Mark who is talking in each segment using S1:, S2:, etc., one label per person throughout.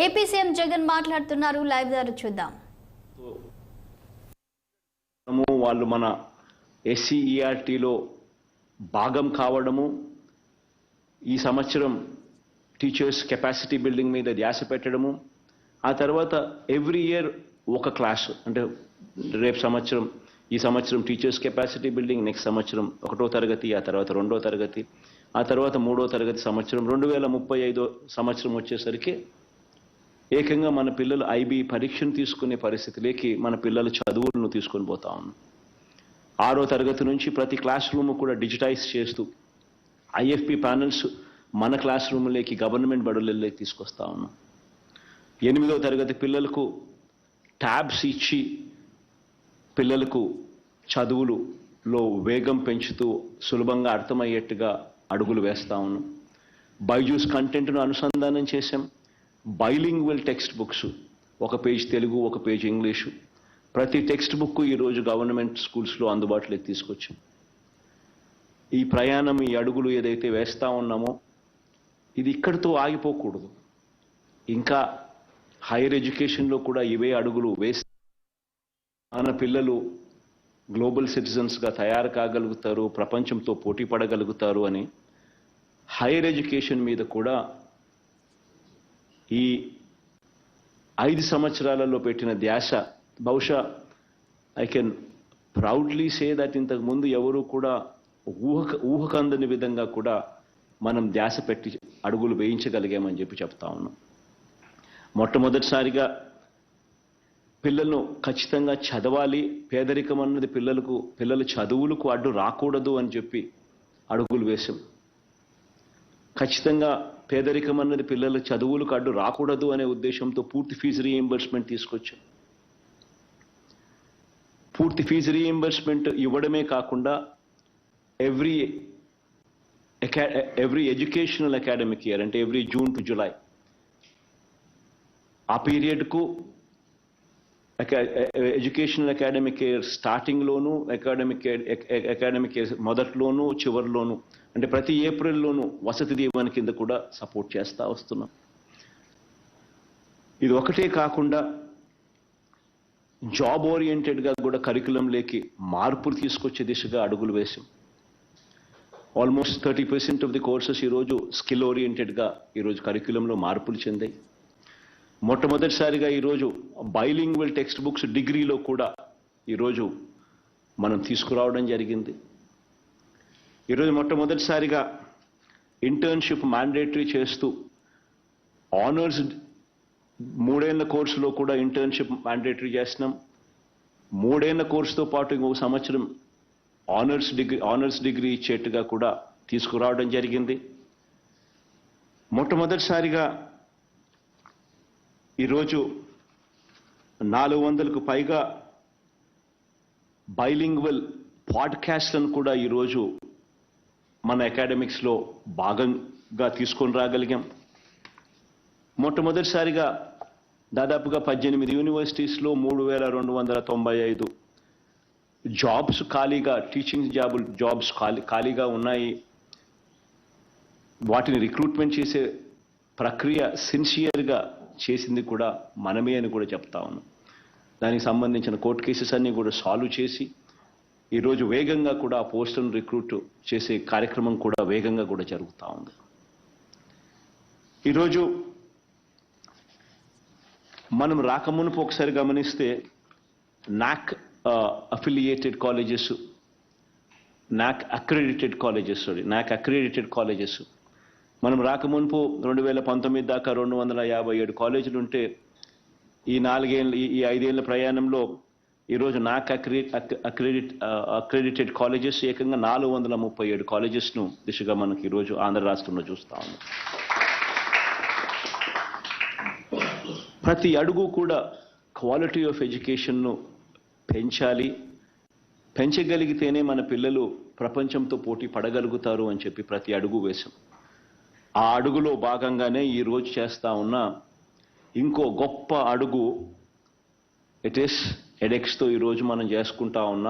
S1: AP CM Jagan మాట్లాడుతున్నారు. Live ద్వారా చూద్దాం.
S2: వాళ్ళు మన ఎస్సీఈఆర్టీలో భాగం కావడము, ఈ సంవత్సరం టీచర్స్ కెపాసిటీ బిల్డింగ్ మీద ధ్యాస పెట్టడము, ఆ తర్వాత ఎవ్రీ ఇయర్ ఒక క్లాస్, అంటే రేపు సంవత్సరం ఈ సంవత్సరం టీచర్స్ కెపాసిటీ బిల్డింగ్, నెక్స్ట్ సంవత్సరం 1వ తరగతి, ఆ తర్వాత 2వ తరగతి, ఆ తర్వాత 3వ తరగతి సంవత్సరం, 2035 సంవత్సరం వచ్చేసరికి ఏకంగా మన పిల్లలు ఐబీ పరీక్షను తీసుకునే పరిస్థితిలోకి మన పిల్లల చదువులను తీసుకొని పోతా ఉన్నాం. 6వ తరగతి నుంచి ప్రతి క్లాస్ రూమ్ కూడా డిజిటైజ్ చేస్తూ ఐఎఫ్పి ప్యానల్స్ మన క్లాస్ రూమ్లోకి గవర్నమెంట్ బడులలోకి తీసుకొస్తా ఉన్నాం. 8వ తరగతి పిల్లలకు ట్యాబ్స్ ఇచ్చి పిల్లలకు చదువులలో వేగం పెంచుతూ సులభంగా అర్థమయ్యేట్టుగా అడుగులు వేస్తా ఉన్నాం. బైజూస్ కంటెంట్ను అనుసంధానం చేశాం. బైలింగ్వల్ టెక్స్ట్ బుక్స్, ఒక పేజ్ తెలుగు, ఒక పేజ్ ఇంగ్లీషు, ప్రతి టెక్స్ట్ బుక్ ఈరోజు గవర్నమెంట్ స్కూల్స్లో అందుబాటులోకి తీసుకొచ్చాం. ఈ ప్రయాణం, ఈ అడుగులు ఏదైతే వేస్తా ఉన్నామో ఇది ఇక్కడితో ఆగిపోకూడదు. ఇంకా హైయర్ ఎడ్యుకేషన్లో కూడా ఇవే అడుగులు వేస్తే మన పిల్లలు గ్లోబల్ సిటిజన్స్గా తయారు కాగలుగుతారు, ప్రపంచంతో పోటీ పడగలుగుతారు అని హైయర్ ఎడ్యుకేషన్ మీద కూడా ఈ 5 సంవత్సరాలలో పెట్టిన ధ్యాస, బహుశా I can proudly say that ఇంతకుముందు ఎవరు కూడా ఊహకందని విధంగా కూడా మనం ధ్యాస పెట్టి అడుగులు వేయించగలిగామని చెప్పి చెప్తా ఉన్నాం. మొట్టమొదటిసారిగా పిల్లలను ఖచ్చితంగా చదవాలి, పేదరికం అన్నది పిల్లల చదువులకు అడ్డు రాకూడదు అని చెప్పి అడుగులు వేశాం. ఖచ్చితంగా పేదరికం అన్నది పిల్లల చదువులకు అడ్డు రాకూడదు అనే ఉద్దేశంతో పూర్తి ఫీజు రీయింబర్స్మెంట్ తీసుకొచ్చాం. పూర్తి ఫీజు రీయింబర్స్మెంట్ ఇవ్వడమే కాకుండా ఎవ్రీ ఎడ్యుకేషనల్ అకాడమిక్ ఇయర్, అంటే ఎవ్రీ జూన్ టు జులై, ఆ పీరియడ్కు ఎడ్యుకేషనల్ అకాడమిక్ ఇయర్ స్టార్టింగ్లోను, అకాడమిక్ ఇయర్ మొదట్లోనూ చివరిలోనూ, అంటే ప్రతి ఏప్రిల్లోనూ వసతి దీవెన కింద కూడా సపోర్ట్ చేస్తూ వస్తున్నాం. ఇది ఒకటే కాకుండా జాబ్ ఓరియంటెడ్గా కూడా కరికులంలోకి మార్పులు తీసుకొచ్చే దిశగా అడుగులు వేశాం. ఆల్మోస్ట్ 30% ఆఫ్ ది కోర్సెస్ ఈరోజు స్కిల్ ఓరియంటెడ్గా ఈరోజు కరికులంలో మార్పులు చెందాయి. మొట్టమొదటిసారిగా ఈరోజు బైలింగ్వల్ టెక్స్ట్ బుక్స్ డిగ్రీలో కూడా ఈరోజు మనం తీసుకురావడం జరిగింది. ఈరోజు మొట్టమొదటిసారిగా ఇంటర్న్షిప్ మ్యాండేటరీ చేస్తూ ఆనర్స్ 3 ఏళ్ల కోర్సులో కూడా ఇంటర్న్షిప్ మ్యాండేటరీ చేస్తున్నాం. 3 ఏళ్ల కోర్సుతో పాటు ఇంకొక సంవత్సరం ఆనర్స్ డిగ్రీ ఇచ్చేట్టుగా కూడా తీసుకురావడం జరిగింది. మొట్టమొదటిసారిగా ఈరోజు 400కు పైగా బైలింగ్వల్ పాడ్కాస్ట్లను కూడా ఈరోజు మన అకాడమిక్స్లో భాగంగా తీసుకొని రాగలిగాం. మొట్టమొదటిసారిగా దాదాపుగా 18 యూనివర్సిటీస్లో 3295 జాబ్స్ ఖాళీగా, టీచింగ్ జాబ్స్ ఖాళీగా ఉన్నాయి. వాటిని రిక్రూట్మెంట్ చేసే ప్రక్రియ సిన్సియర్గా చేసింది కూడా మనమే అని కూడా చెప్తా ఉన్నాం. దానికి సంబంధించిన కోర్టు కేసెస్ అన్నీ కూడా సాల్వ్ చేసి ఈరోజు వేగంగా కూడా ఆ పోస్టులను రిక్రూట్ చేసే కార్యక్రమం కూడా వేగంగా కూడా జరుగుతూ ఉంది. ఈరోజు మనం రాకమునుపు ఒకసారి గమనిస్తే నాక్ అఫిలియేటెడ్ కాలేజెస్, నాక్ అక్రెడిటెడ్ కాలేజెస్ మనం రాకమునుపు 2019 దాకా 257 కాలేజీలు ఉంటే ఈ 5 ఏళ్ల ప్రయాణంలో ఈరోజు నాక్ అక్రెడిటెడ్ కాలేజెస్ ఏకంగా 437 కాలేజెస్ను దిశగా మనకి ఈరోజు ఆంధ్ర రాష్ట్రంలో చూస్తా ఉన్నాం. ప్రతి అడుగు కూడా క్వాలిటీ ఆఫ్ ఎడ్యుకేషన్ను పెంచాలి, పెంచగలిగితేనే మన పిల్లలు ప్రపంచంతో పోటీ పడగలుగుతారు అని చెప్పి ప్రతి అడుగు వేశాం. ఆ అడుగులో భాగంగానే ఈరోజు చేస్తా ఉన్న ఇంకో గొప్ప అడుగు ఎడెక్స్తో ఈరోజు మనం చేసుకుంటా ఉన్న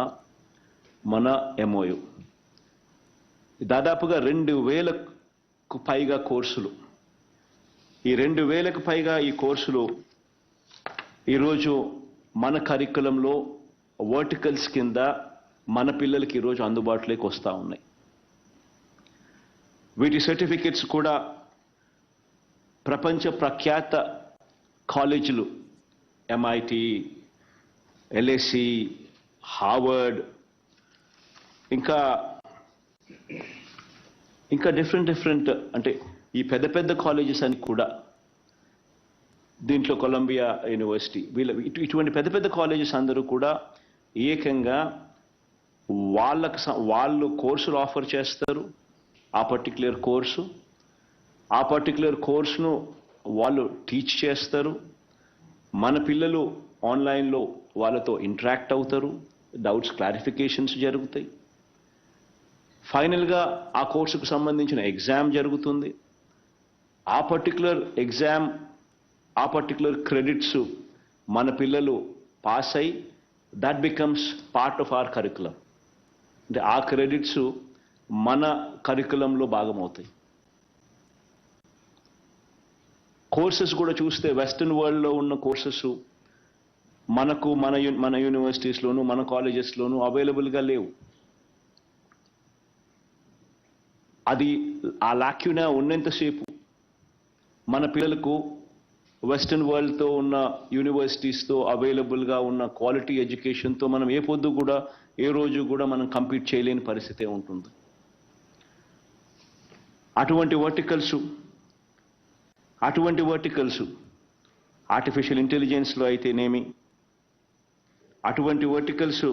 S2: మన MOU. దాదాపుగా 2000కు పైగా కోర్సులు ఈ 2000కు పైగా ఈ కోర్సులు ఈరోజు మన కరికులంలో వర్టికల్స్ కింద మన పిల్లలకి ఈరోజు అందుబాటులోకి వస్తూ ఉన్నాయి. వీటి సర్టిఫికెట్స్ కూడా ప్రపంచ ప్రఖ్యాత కాలేజీలు MIT, LSE, హార్వర్డ్ ఇంకా డిఫరెంట్ అంటే ఈ పెద్ద కాలేజెస్ అని కూడా దీంట్లో కొలంబియా యూనివర్సిటీ ఇటువంటి పెద్ద కాలేజెస్ అందరూ కూడా ఏకంగా వాళ్ళు కోర్సులు ఆఫర్ చేస్తారు. ఆ పర్టికులర్ కోర్సును వాళ్ళు టీచ్ చేస్తారు. మన పిల్లలు ఆన్లైన్లో వాళ్ళతో ఇంటరాక్ట్ అవుతారు, డౌట్స్ క్లారిఫికేషన్స్ జరుగుతాయి. ఫైనల్గా ఆ కోర్సుకు సంబంధించిన ఎగ్జామ్ జరుగుతుంది. ఆ పర్టికులర్ క్రెడిట్స్ మన పిల్లలు పాస్ అయి that becomes part of our curriculum. అంటే ఆ క్రెడిట్స్ మన కరికులంలో భాగమవుతాయి. కోర్సెస్ కూడా చూస్తే వెస్టర్న్ వరల్డ్లో ఉన్న కోర్సెస్ మనకు మన యూనివర్సిటీస్లోను మన కాలేజెస్లోను అవైలబుల్గా లేవు. అది ఆ లాక్యునా ఉన్నంతసేపు మన పిల్లలకు వెస్టర్న్ వరల్డ్తో ఉన్న యూనివర్సిటీస్తో అవైలబుల్గా ఉన్న క్వాలిటీ ఎడ్యుకేషన్తో మనం ఏ రోజు కూడా మనం కంపీట్ చేయలేని పరిస్థితే ఉంటుంది. అటువంటి వర్టికల్స్ ఆర్టిఫిషియల్ ఇంటెలిజెన్స్లో అయితేనేమి, అటువంటి వర్టికల్స్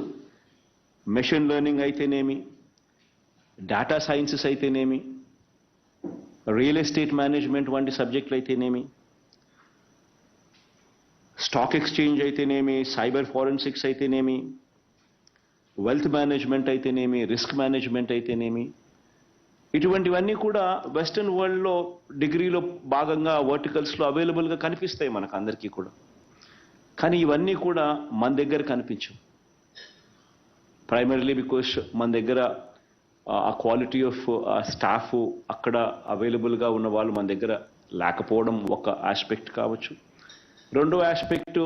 S2: మెషిన్ లెర్నింగ్ అయితేనేమి, డేటా సైన్సెస్ అయితేనేమి, రియల్ ఎస్టేట్ మేనేజ్మెంట్ వంటి సబ్జెక్టులు అయితేనేమి, స్టాక్ ఎక్స్చేంజ్ అయితేనేమి, సైబర్ ఫారెన్సిక్స్ అయితేనేమి, వెల్త్ మేనేజ్మెంట్ అయితేనేమి, రిస్క్ మేనేజ్మెంట్ అయితేనేమి, ఇటువంటివన్నీ కూడా వెస్టర్న్ వరల్డ్లో డిగ్రీలో భాగంగా వర్టికల్స్లో అవైలబుల్గా కనిపిస్తాయి మనకు అందరికీ కూడా. కానీ ఇవన్నీ కూడా మన దగ్గర కనిపించవు. ప్రైమరీలీ బికాస్ మన దగ్గర ఆ క్వాలిటీ ఆఫ్ స్టాఫ్ అక్కడ అవైలబుల్గా ఉన్న వాళ్ళు మన దగ్గర లేకపోవడం ఒక ఆస్పెక్ట్ కావచ్చు. రెండో ఆస్పెక్ట్